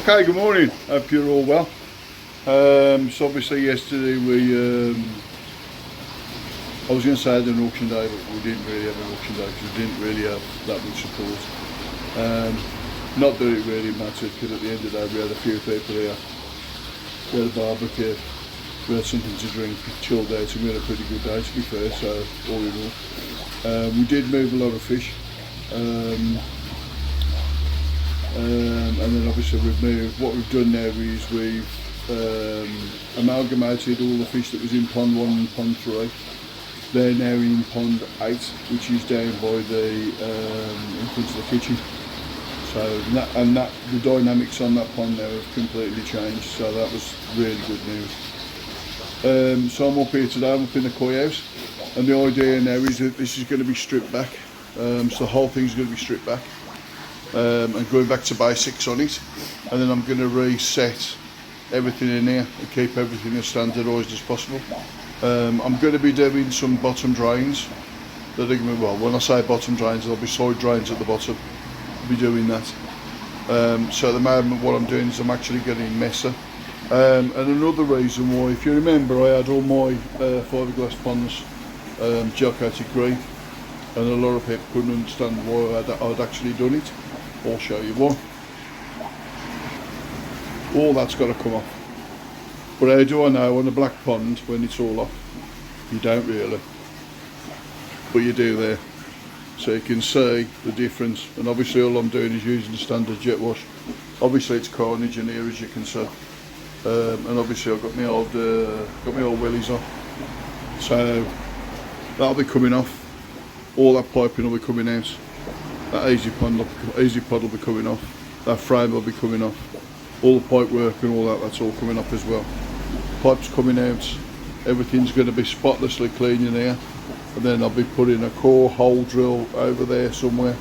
Okay, good morning. Hope you're all well. So obviously yesterday I was going to say I had an auction day, but we didn't really have an auction day because we didn't really have that much support. Not that it really mattered, because at the end of the day we had a few people here. We had a barbecue, we had something to drink, chilled out, and we had a pretty good day, to be fair, so all in all. We did move a lot of fish. And then obviously what we've done now is we've amalgamated all the fish that was in pond 1 and pond 3. They're now in pond 8, which is down by the in front of the kitchen. So the dynamics on that pond now have completely changed, so that was really good news. So I'm up here today, I'm up in the koi house, and the idea now is that this is going to be stripped back. So the whole thing's going to be stripped back. And going back to basics on it, and then I'm going to reset everything in here and keep everything as standardised as possible. I'm going to be doing some bottom drains that are going to, well, when I say bottom drains, there'll be side drains at the bottom. I'll be doing that. So at the moment what I'm doing is I'm actually getting messer. And another reason why, if you remember, I had all my fiberglass ponds gel coated green, and a lot of people couldn't understand why I'd actually done it. I'll show you why. All that's got to come off. But how do I know on a black pond when it's all off? You don't really, but you do there. So you can see the difference, and obviously all I'm doing is using the standard jet wash. Obviously it's carnage in here, as you can see, and obviously I've got my old willies on, so that'll be coming off. All that piping will be coming out. That easy pod will be coming off. That frame will be coming off. All the pipe work and all that's all coming off as well. Pipes coming out. Everything's going to be spotlessly clean in here. And then I'll be putting a core hole drill over there somewhere,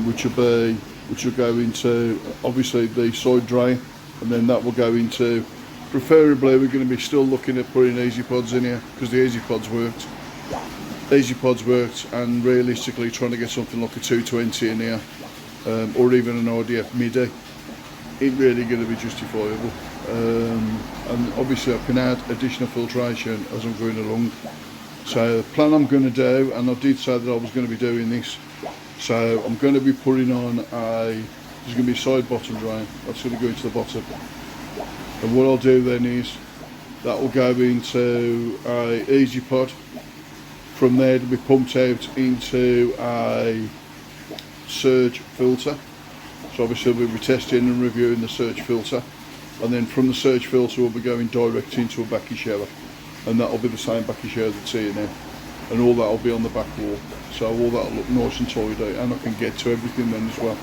which will go into obviously the side drain, and then that will go into. Preferably, we're going to be still looking at putting easy pods in here because the easy pods worked. Easy pods worked, and realistically trying to get something like a 220 in here, or even an RDF MIDI, ain't really going to be justifiable. And obviously I can add additional filtration as I'm going along. So the plan I'm going to do, and I did say that I was going to be doing this, so I'm going to be putting on there's going to be a side bottom drain, that's going to go into the bottom. And what I'll do then is, that will go into a easy pod. From there it'll be pumped out into a surge filter. So obviously we'll be testing and reviewing the surge filter, and then from the surge filter we'll be going direct into a backy shower, and that'll be the same backy shower that's here now, and all that'll be on the back wall, so all that'll look nice and tidy, and I can get to everything then as well.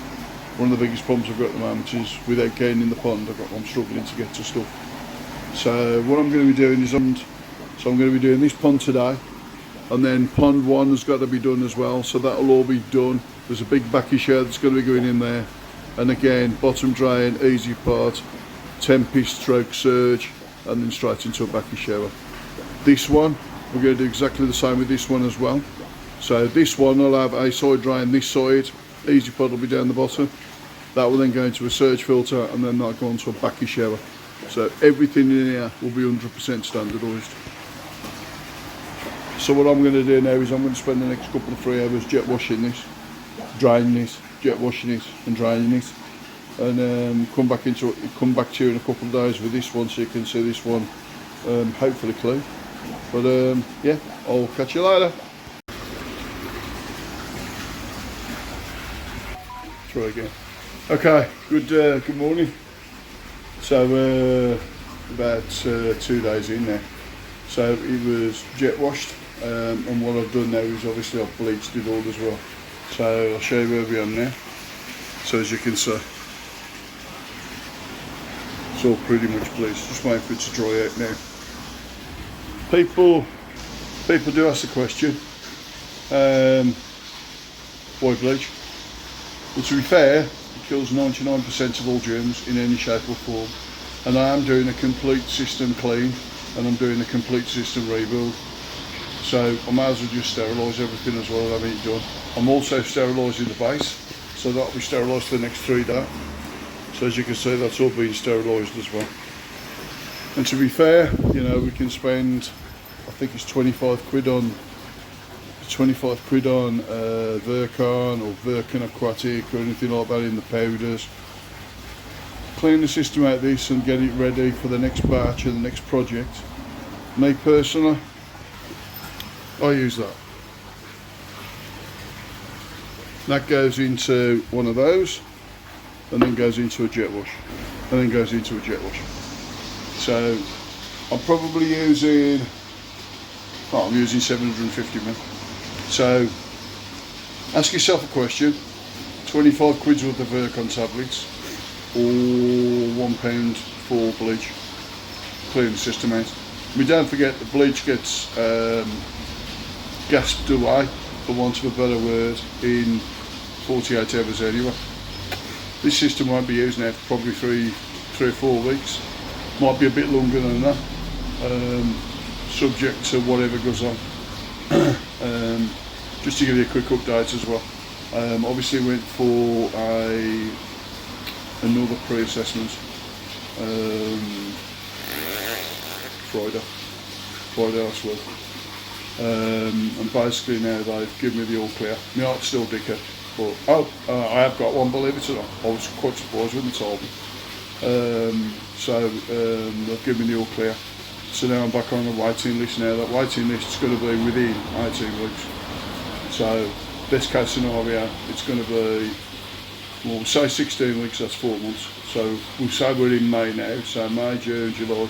One of the biggest problems I've got at the moment is without getting in the pond, I'm struggling to get to stuff. So what I'm going to be doing is I'm going to be doing this pond today, and then pond 1 has got to be done as well, so that'll all be done. There's a big backy shower that's going to be going in there, and again bottom drain, easy part, Tempest stroke surge, and then straight into a backy shower. This one we're going to do exactly the same with this one as well. So this one I'll have a side drain this side, easy pod will be down the bottom, that will then go into a surge filter, and then that'll go into a backy shower. So everything in here will be 100% standardised. So what I'm going to do now is I'm going to spend the next couple of 3 hours jet washing this, draining this, jet washing it and draining it, and come back to you in a couple of days with this one, so you can see this one hopefully clean. But yeah, I'll catch you later. Try again. Okay, good morning. So about 2 days in there. So it was jet washed, and what I've done now is obviously I've bleached it all as well. So I'll show you where we are now. So as you can see, it's all pretty much bleached, just waiting for it to dry out now. People do ask the question, why bleach? Well, to be fair, it kills 99% of all germs in any shape or form, and I am doing a complete system clean, and I'm doing a complete system rebuild. So I might as well just sterilise everything as well and have it done. I'm also sterilising the base, so that'll be sterilised for the next 3 days. So as you can see, that's all been sterilised as well. And to be fair, you know, we can spend, I think it's 25 quid on Virkon or Virkon Aquatic or anything like that in the powders. Clean the system out of this and get it ready for the next batch and the next project. Me personally, I use that. That goes into one of those and then goes into a jet wash and then goes into a jet wash. So I'm probably using, well, I'm using 750 ml. So ask yourself a question: 25 quid's worth of Virkon tablets or £1 for bleach. Clean the system out. We don't forget the bleach gets gasped away, for want of a better word, in 48 hours anyway. This system won't be used now for probably three or 4 weeks. Might be a bit longer than that, subject to whatever goes on. Just to give you a quick update as well. Obviously went for another pre-assessment Friday last week. And basically now they've given me the all clear. My heart's still dicker, but I have got one, believe it or not. I was quite surprised when they told me. They've given me the all clear. So now I'm back on the waiting list now. That waiting list is going to be within 18 weeks. So best case scenario, it's going to be, well, we'll say 16 weeks, that's 4 months. So we'll say we're in May now, so May, June, July,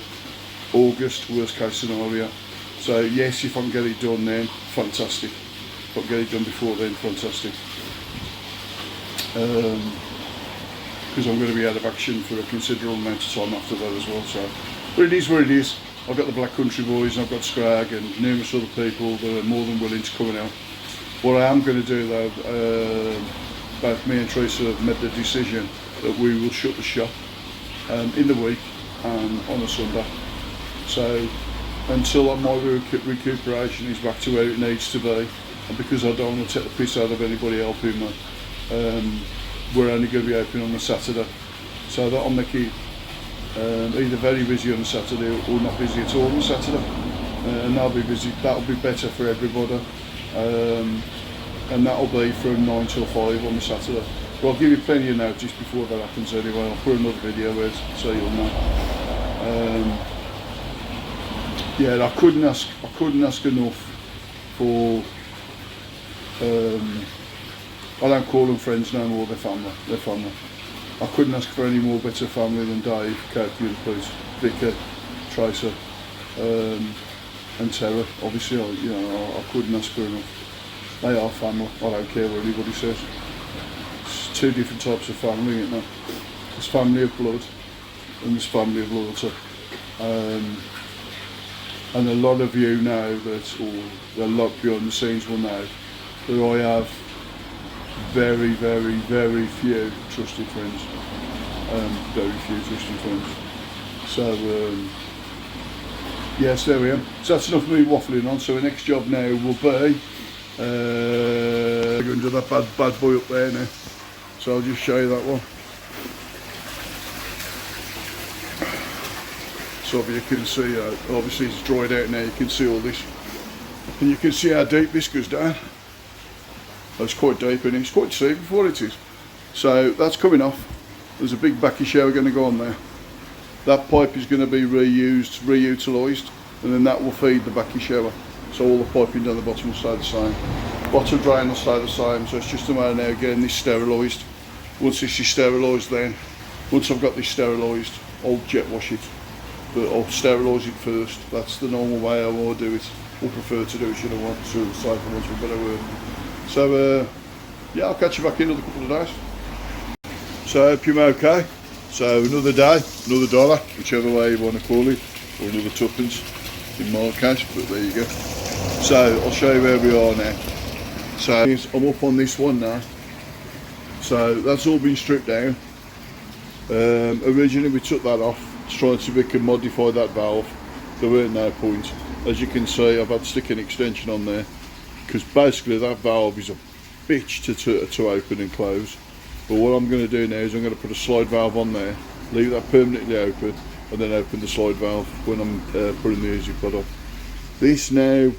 August, worst case scenario. So yes, if I can get it done then, fantastic. If I can get it done before then, fantastic. Because I'm going to be out of action for a considerable amount of time after that as well. So, but it is what it is. I've got the Black Country Boys, and I've got Scrag and numerous other people that are more than willing to come and help. What I am going to do though, both me and Teresa have made the decision that we will shut the shop in the week and on a Sunday. So until my recuperation is back to where it needs to be, and because I don't want to take the piss out of anybody helping me, we're only going to be open on a Saturday. So that'll make it either very busy on a Saturday or not busy at all on a Saturday. And that'll be busy. That'll be better for everybody. And that'll be from 9 till 5 on the Saturday. But I'll give you plenty of notice before that happens anyway. I'll put another video out so you'll know. Yeah, I couldn't ask enough for. I don't call them friends no more. They're family. They're family. I couldn't ask for any more better family than Dave, Kate, Police, Vicky, Tracer, and Terry. Obviously, I couldn't ask for enough. They are family. I don't care what anybody says. It's two different types of family, isn't there? There's family of blood and there's family of loyalty. And a lot of you know that, or a lot behind the scenes will know that I have very, very, very few trusted friends. Very few trusted friends. So, yes, there we are. So that's enough of me waffling on. So the next job now will be going to that bad boy up there now. So I'll just show you that one. So you can see, obviously it's dried out now, you can see all this. And you can see how deep this goes down. It's quite deep and it's quite deep before it is. So that's coming off. There's a big backy shower going to go on there. That pipe is going to be reutilised, and then that will feed the backy shower. So all the piping down the bottom will stay the same. Bottom drain will stay the same, so it's just a matter now getting this sterilised. Once this is sterilised then, once I've got this sterilised, I'll jet wash it. But I'll sterilise it first. That's the normal way I will do it, or prefer to do it, should I want to, the safer ones for a better word. So yeah, I'll catch you back in another couple of days. So I hope you're okay. So another day, another dollar, whichever way you want to call it, or another tuppence in my case, but there you go. So I'll show you where we are now. So I'm up on this one now. So that's all been stripped down. Originally we took that off, trying to see if we can modify that valve. There weren't no point. As you can see, I've had to stick an extension on there, because basically that valve is a bitch to open and close. But what I'm going to do now is I'm going to put a slide valve on there, leave that permanently open, and then open the slide valve when I'm putting the easy pod up. This now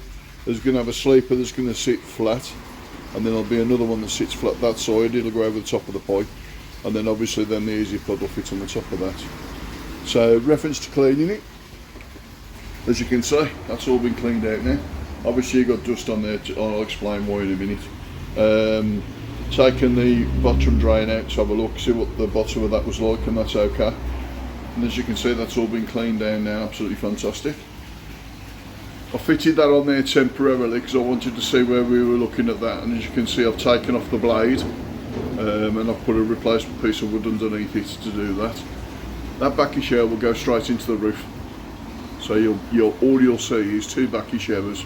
is going to have a sleeper that's going to sit flat, and then there'll be another one that sits flat that side. It'll go over the top of the pipe, and then obviously then the easy pod will fit on the top of that. So reference to cleaning it, as you can see, that's all been cleaned out now. Obviously you got dust on there, I'll explain why in a minute. Taken the bottom drain out to have a look, see what the bottom of that was like, and that's okay. And as you can see, that's all been cleaned down now, absolutely fantastic. I fitted that on there temporarily because I wanted to see where we were looking at that, and as you can see I've taken off the blade and I've put a replacement piece of wood underneath it to do that. That backy shower will go straight into the roof. So all you'll see is two backy showers,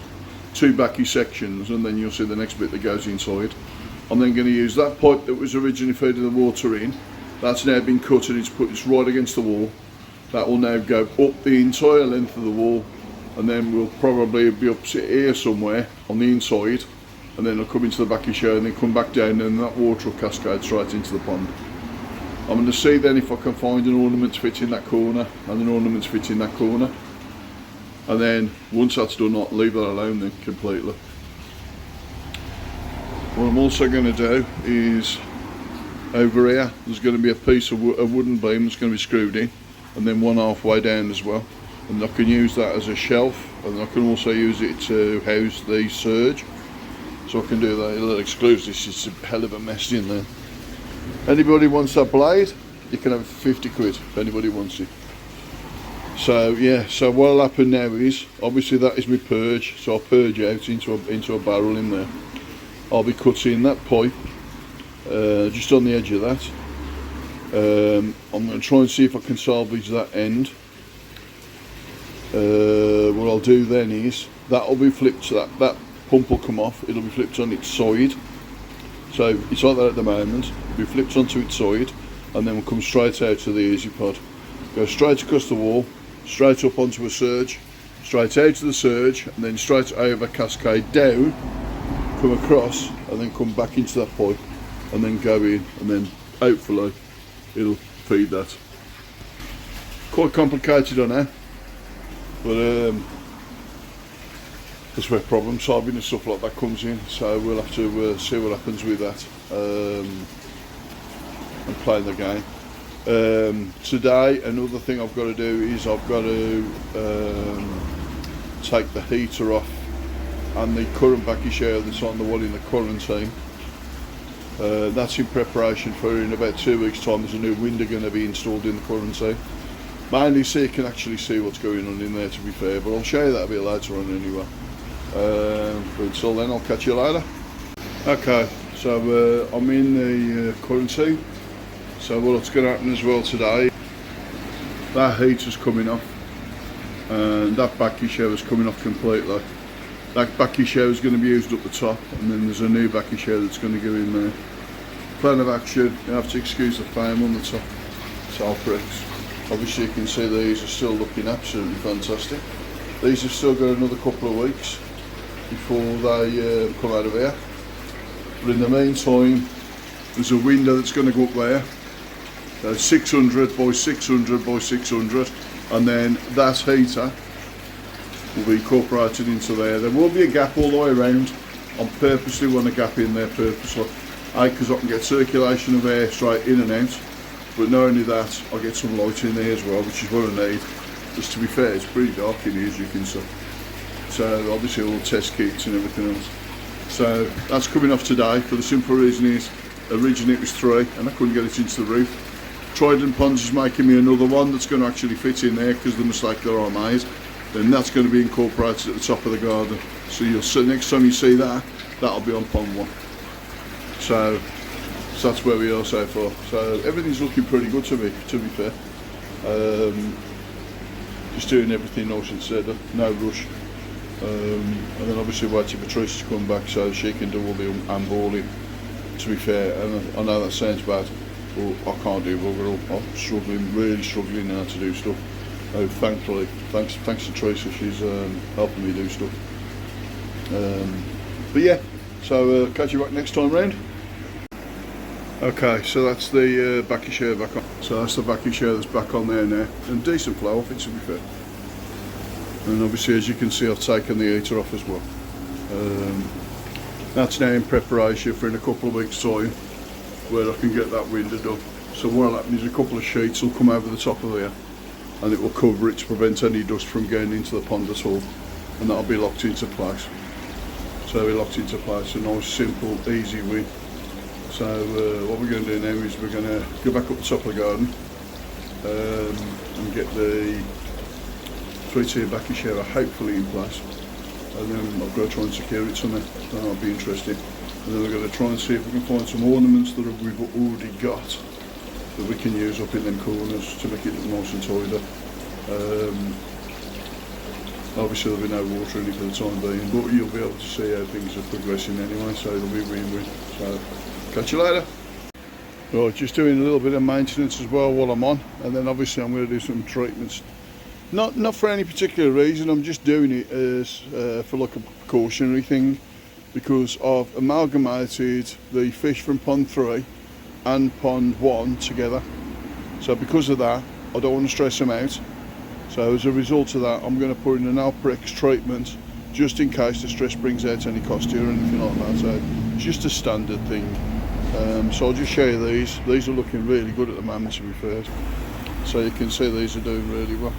two backy sections, and then you'll see the next bit that goes inside. I'm then going to use that pipe that was originally feeding the water in. That's now been cut and it's right against the wall. That will now go up the entire length of the wall, and then we'll probably be up here somewhere on the inside, and then it'll come into the backy shower and then come back down, and that water will cascade straight into the pond. I'm going to see then if I can find an ornament to fit in that corner and an ornament to fit in that corner. And then once that's done, I'll leave that alone then completely. What I'm also going to do is over here there's going to be a piece of a wooden beam that's going to be screwed in, and then one halfway down as well, and I can use that as a shelf, and I can also use it to house the surge, so I can do that. It'll exclude this, it's a hell of a mess in there. Anybody wants that blade, you can have 50 quid if anybody wants it. So yeah, so what'll happen now is, obviously that is my purge, so I'll purge out into a barrel in there. I'll be cutting that pipe just on the edge of that. I'm going to try and see if I can salvage that end. What I'll do then is, that'll be flipped, so that pump will come off, it'll be flipped on its side. So it's like that at the moment, it'll be flipped onto its side, and then we'll come straight out to the easy pod. Go straight across the wall, straight up onto a surge, straight out to the surge, and then straight over, cascade down, come across, and then come back into that pipe, and then go in, and then hopefully it'll feed that. Quite complicated on there, but that's where problem solving and stuff like that comes in, so we'll have to see what happens with that and playing the game. Today another thing I've got to do is I've got to take the heater off and the current backy shower that's on the one in the quarantine. That's in preparation for, in about 2 weeks time, there's a new window going to be installed in the quarantine. Mainly so you can actually see what's going on in there, to be fair, but I'll show you that a bit later on anyway. But until then, I'll catch you later. Okay, so I'm in the quarantine. So what's going to happen as well today, that heater's coming off and that backy shower's coming off completely. That backy shower's going to be used up the top, and then there's a new backy shower that's going to go in there. Plan of action, you have to excuse the flame on the top, tile bricks. Obviously you can see these are still looking absolutely fantastic. These have still got another couple of weeks before they come out of here. But in the meantime, there's a window that's going to go up there. 600 by 600 by 600, and then that heater will be incorporated into there. There will be a gap all the way around. I purposely want a gap in there purposely, because I can get circulation of air straight in and out, but not only that, I'll get some light in there as well, which is what I need. Just to be fair, it's pretty dark in here, as you can see. So obviously all the test kits and everything else. So that's coming off today, for the simple reason is, originally it was 3 and I couldn't get it into the roof. Trident Ponds is making me another one that's going to actually fit in there because of the mistake that I made. Then that's going to be incorporated at the top of the garden. So you'll see, next time you see that, that'll be on pond 1. So that's where we are so far. So everything's looking pretty good to me, to be fair. Just doing everything nice and steady, no rush. And then obviously waiting for Teresa to come back so she can do all the handballing, to be fair. And I know that sounds bad, but I can't do bugger all. I'm struggling, really struggling now to do stuff. Thankfully, thanks to Teresa, she's helping me do stuff. But yeah, so catch you back next time round. Okay, so that's the backy shower back on. So that's the backy shower that's back on there now, and decent flow off it, to be fair. And obviously, as you can see, I've taken the heater off as well. That's now in preparation for in a couple of weeks' time, where I can get that window done. So what will happen is a couple of sheets will come over the top of there, and it will cover it to prevent any dust from going into the pond at all, and that'll be locked into place. So we're locked into place, a nice, simple, easy win. So what we're going to do now is we're going to go back up the top of the garden and get the 3-tier backy shower hopefully in place, and then I've got to try and secure it somewhere. That'll be interesting. And then we're going to try and see if we can find some ornaments that we've already got that we can use up in them corners to make it look nice and tidy. Obviously there'll be no water in it for the time being, but you'll be able to see how things are progressing anyway, so it'll be win-win. So catch you later. Right, just doing a little bit of maintenance as well while I'm on, and then obviously I'm going to do some treatments. Not for any particular reason, I'm just doing it as for like a precautionary thing, because I've amalgamated the fish from pond 3 and pond 1 together. So because of that, I don't want to stress them out. So as a result of that, I'm going to put in an Alprex treatment just in case the stress brings out any costia or anything like that. So it's just a standard thing. So I'll just show you these. These are looking really good at the moment, to be fair. So you can see these are doing really well.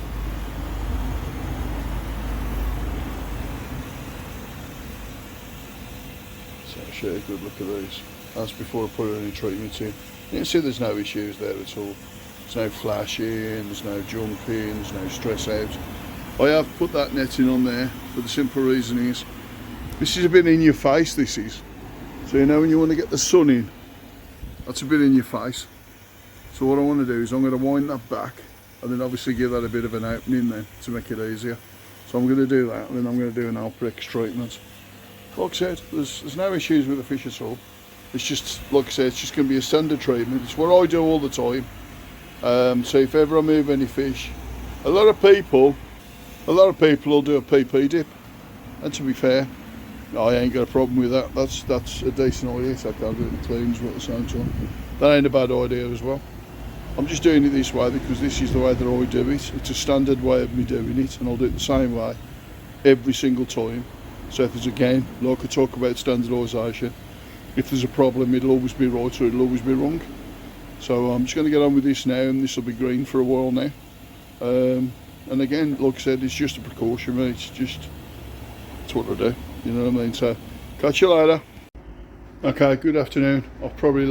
So I'll show you a good look at these. That's before I put any treatment in. You can see there's no issues there at all. There's no flashing, there's no jumping, there's no stress out. I have put that netting on there for the simple reason is, this is a bit in your face, this is. So you know when you want to get the sun in, that's a bit in your face. So what I want to do is I'm going to wind that back and then obviously give that a bit of an opening then to make it easier. So I'm going to do that and then I'm going to do an Alprex treatment. Like I said, there's no issues with the fish at all. It's just, like I said, it's just going to be a standard treatment. It's what I do all the time. So if ever I move any fish, a lot of people will do a PP dip, and to be fair, I ain't got a problem with that. That's a decent idea. So I can't do it clean as well at the same time. That ain't a bad idea as well. I'm just doing it this way because this is the way that I do it. It's a standard way of me doing it, and I'll do it the same way every single time. So if there's a game, like I talk about standardisation, if there's a problem, it'll always be right or it'll always be wrong. So I'm just going to get on with this now, and this will be green for a while now. And again, like I said, it's just a precaution, mate. It's what I do, you know what I mean? So catch you later. Okay, good afternoon. I've probably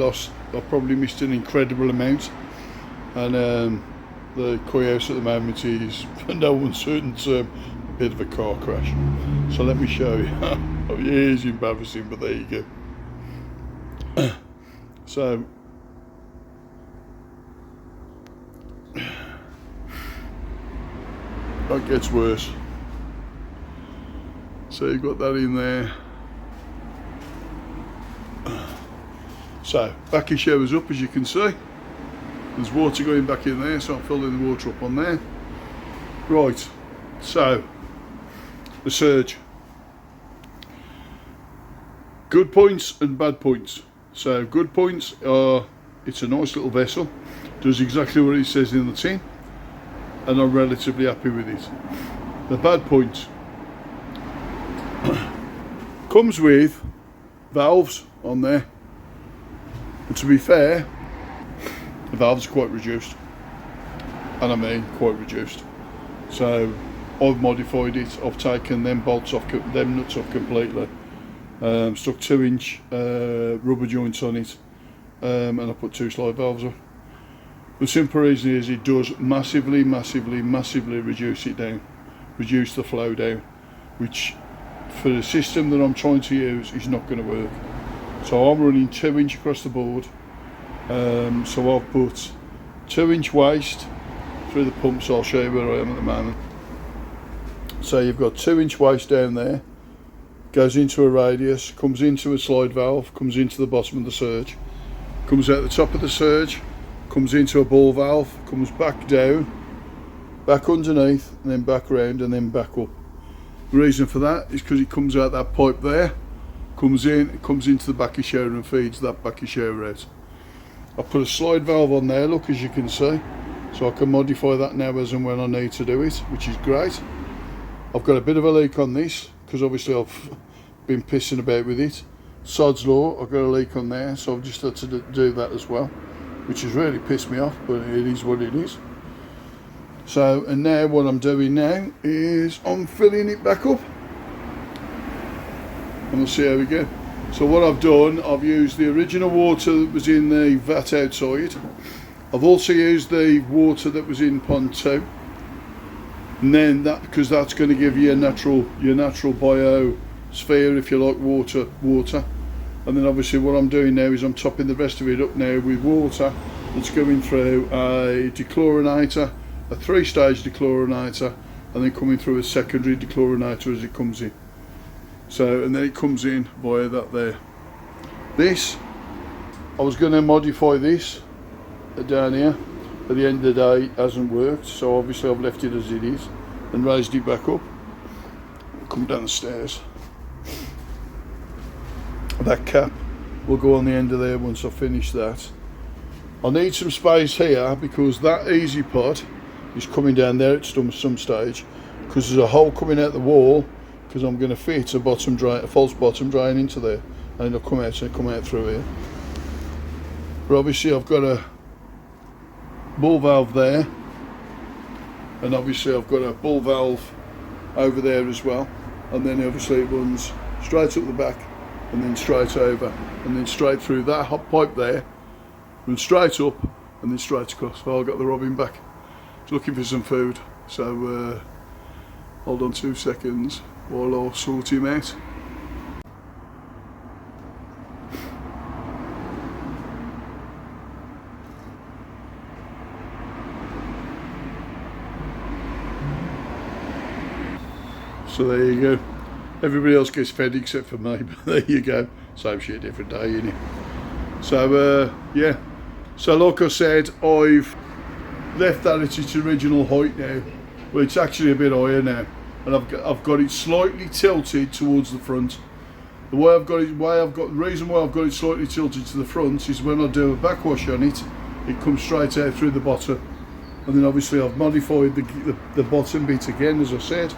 missed an incredible amount, and the koi house at the moment is, for no uncertain term, a bit of a car crash. So let me show you. It is embarrassing, but there you go. So that gets worse. So you've got that in there. So backy shower's up, as you can see. There's water going back in there, so I'm filling the water up on there. Right, so the surge. Good points and bad points. So good points are, it's a nice little vessel, does exactly what it says in the tin, and I'm relatively happy with it. The bad point comes with valves on there, and to be fair, the valves are quite reduced, and I mean quite reduced. So I've modified it. I've taken them bolts off, them nuts off completely, stuck 2-inch rubber joints on it, and I put 2 slide valves on. The simple reason is it does massively reduce it down, reduce the flow down, which for the system that I'm trying to use is not going to work. So I'm running 2-inch across the board. So I've put 2-inch waste through the pump, so I'll show you where I am at the moment. So you've got 2-inch waste down there, goes into a radius, comes into a slide valve, comes into the bottom of the surge, comes out the top of the surge, comes into a ball valve, comes back down, back underneath, and then back round, and then back up. The reason for that is because it comes out that pipe there, comes in, it comes into the backy shower and feeds that backy shower out. I put a slide valve on there, look, as you can see, so I can modify that now as and when I need to do it, which is great. I've got a bit of a leak on this because obviously I've been pissing about with it. Sod's law, I've got a leak on there, so I've just had to do that as well, which has really pissed me off, but it is what it is. So, and now what I'm doing now is I'm filling it back up, and we'll see how we go. So what I've done, I've used the original water that was in the vat outside. I've also used the water that was in pond 2, and then that, because that's going to give you your natural biosphere, if you like, water. And then obviously what I'm doing now is I'm topping the rest of it up now with water that's going through a dechlorinator, a 3-stage dechlorinator, and then coming through a secondary dechlorinator as it comes in. So, and then it comes in via that there. This, I was going to modify this down here. At the end of the day, it hasn't worked, so obviously I've left it as it is and raised it back up. Come down the stairs. That cap will go on the end of there once I finish that. I need some space here because that easy pod is coming down there at some stage, because there's a hole coming out the wall, because I'm going to fit a false bottom drain into there, and it'll come out through here. But obviously I've got a ball valve there, and obviously I've got a ball valve over there as well, and then obviously it runs straight up the back and then straight over and then straight through that hot pipe there, runs straight up and then straight across. So I've got the robin back. He's looking for some food, so hold on 2 seconds while I'll sort him out. So there you go. Everybody else gets fed except for me, but there you go. Same shit, different day, innit? So yeah. So like I said, I've left that at its original height now. Well, it's actually a bit higher now, and I've got it slightly tilted towards the front. The reason why I've got it slightly tilted to the front is when I do a backwash on it, it comes straight out through the bottom, and then obviously I've modified the bottom bit again, as I said.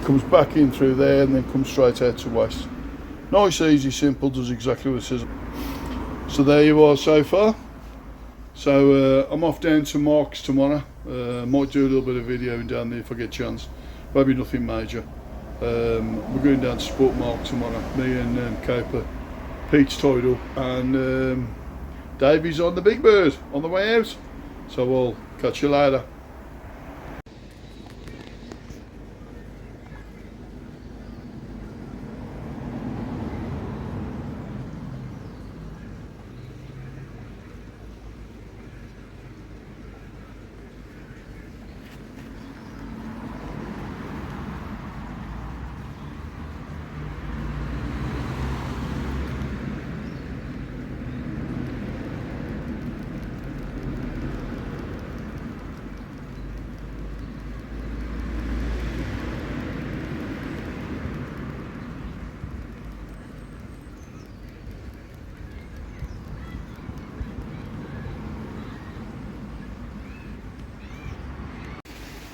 Comes back in through there and then comes straight out to waste. Nice, easy, simple, does exactly what it says. So there you are so far. So I'm off down to Mark's tomorrow. Might do a little bit of videoing down there if I get a chance. Maybe nothing major. We're going down to support Mark tomorrow. Me and Caper. Pete's tied up and Davey's on the Big Bird on the way out. So we'll catch you later.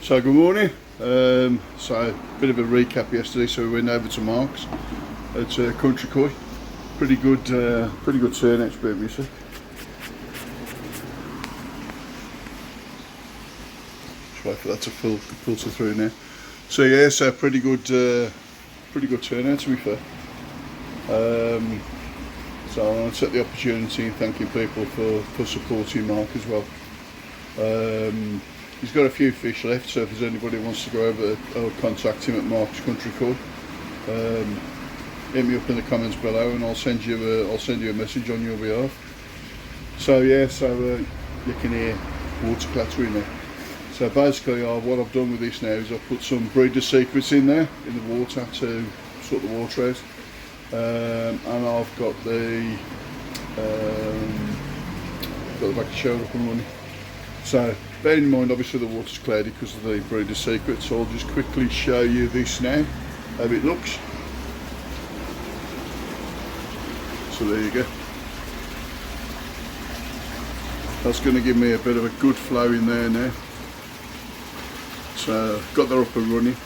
So good morning. So a bit of a recap yesterday. So we went over to Mark's at Country Koi. Pretty good turnout, to be honest. Just wait for that to filter through now. So yeah, so pretty good turnout, to be fair. So I want to take the opportunity and thanking people for supporting Mark as well. He's got a few fish left, so if there's anybody who wants to go over or contact him at Mark's Country Koi, hit me up in the comments below and I'll send you a message on your behalf. So yeah, you can hear water clattering there. So basically what I've done with this now is I've put some breeder secrets in there in the water to sort the water out, and I've got the back of show up and running. So bearing in mind obviously the water's cloudy because of the breeder secret, so I'll just quickly show you this now, how it looks. So there you go. That's going to give me a bit of a good flow in there now. So got that up and running.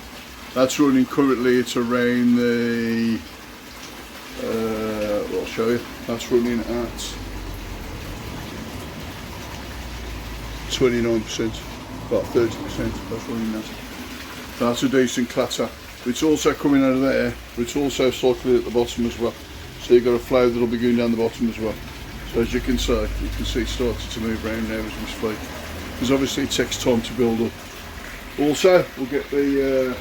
That's running currently, it's around the, I'll show you, that's running at 29%, about 30%, that's running at. That's a decent clatter. It's also coming out of there, but it's also cycling at the bottom as well. So you've got a flow that'll be going down the bottom as well. So as you can see it's starting to move around now as we speak. Because obviously it takes time to build up. Also, we'll get the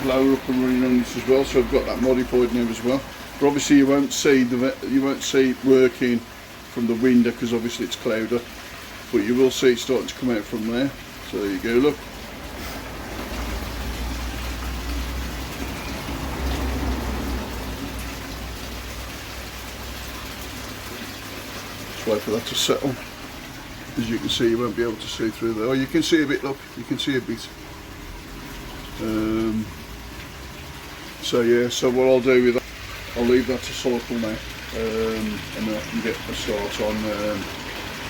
blower up and running on this as well. So I've got that modified now as well. But obviously you won't see it working from the window because obviously it's clouded. But you will see it starting to come out from there. So there you go, look. Just wait for that to settle. As you can see, you won't be able to see through there. Oh, you can see a bit, look, you can see a bit. So yeah, so what I'll do with that, I'll leave that to cycle now, and then I can get a start on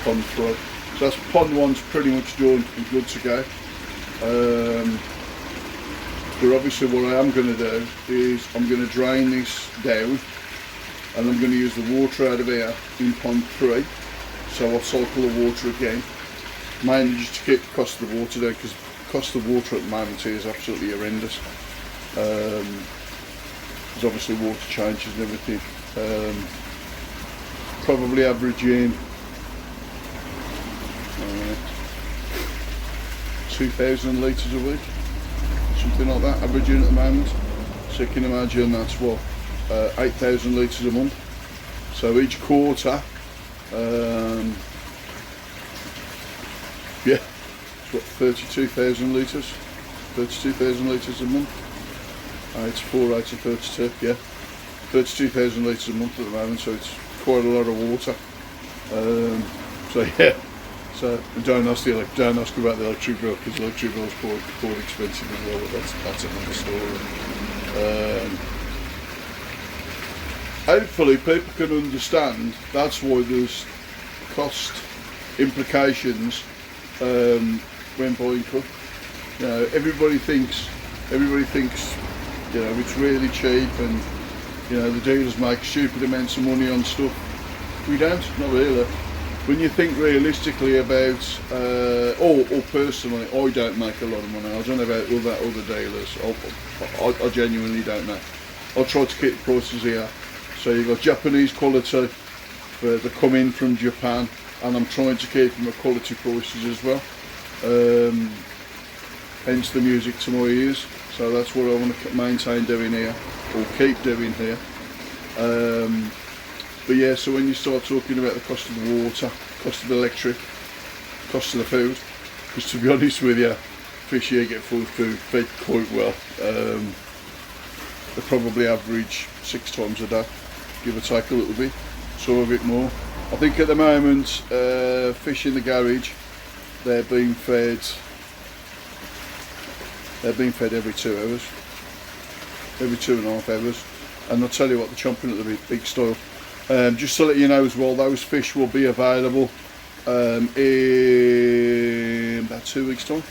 pond 3. So that's pond 1's pretty much done and good to go. But obviously what I am going to do is I'm going to drain this down, and I'm going to use the water out of here in pond 3. So I'll cycle the water again, mainly just to keep the cost of the water down, because the cost of water at the moment here is absolutely horrendous. There's obviously water changes and everything. Probably averaging 2,000 litres a week, something like that, averaging at the moment. So you can imagine that's what, 8,000 litres a month. So each quarter, yeah, it's what, 32,000 litres, 32,000 litres a month. It's 4 out of 32, yeah, 32,000 litres a month at the moment, so it's quite a lot of water. So yeah, so don't ask about the electric bill, because the electric bill is quite expensive as well, but that's another story. Hopefully people can understand that's why there's cost implications when buying cook. You know, everybody thinks you know it's really cheap, and you know the dealers make stupid amounts of money on stuff. We don't, not really. When you think realistically about, or personally, I don't make a lot of money. I don't know about other dealers. I genuinely don't know. I try to keep the prices here. So you've got Japanese quality, they come in from Japan, and I'm trying to keep them at quality prices as well. Hence the music to my ears. So that's what I want to maintain doing here, or keep doing here. But yeah, so when you start talking about the cost of the water, cost of the electric, cost of the food, because to be honest with you, fish here get full food fed quite well. They probably average 6 times a day, give or take a little bit, some a bit more. I think at the moment, fish in the garage, they're being fed every 2 hours, every 2.5 hours, and I'll tell you what, they're chomping at the big style. Just to let you know as well, those fish will be available in about 2 weeks time,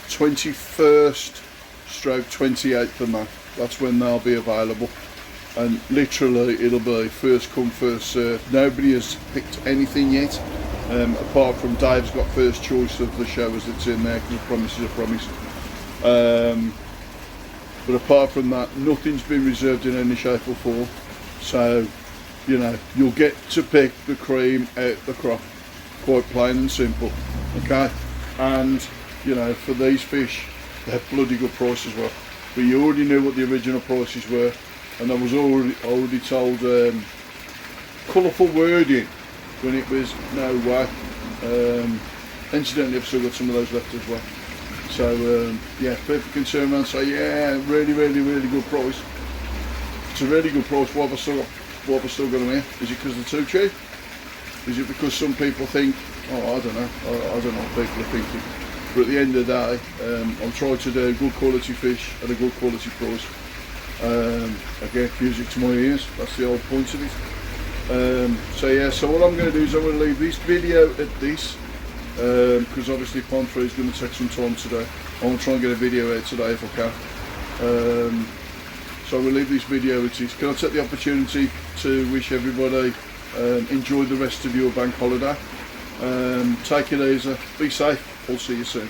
21st/28th of May. That's when they'll be available, and literally it'll be first come first served. Nobody has picked anything yet, apart from Dave's got first choice of the showers that's in there, because a promise is a promise. But apart from that, nothing's been reserved in any shape or form. So you know, you'll get to pick the cream out the crop, quite plain and simple. Okay, and you know, for these fish, they're bloody good price as well. But you already knew what the original prices were, and I was already told colourful wording when it was no way. Incidentally, I've still got some of those left as well. So yeah, people can turn around and say, yeah, really good price. It's a really good price. What have I still got them here? Is it because they're too cheap? Is it because some people think, oh, I don't know. I don't know what people are thinking. But at the end of the day, I'm trying to do good quality fish at a good quality price. Again, music to my ears. That's the whole point of it. So yeah, so what I'm going to do is I'm going to leave this video at this, because obviously pond 3 is going to take some time today. I want to try and get a video out today if I can. So we'll leave this video at this. Can I take the opportunity to wish everybody enjoy the rest of your bank holiday. Take it easy, be safe, we'll see you soon.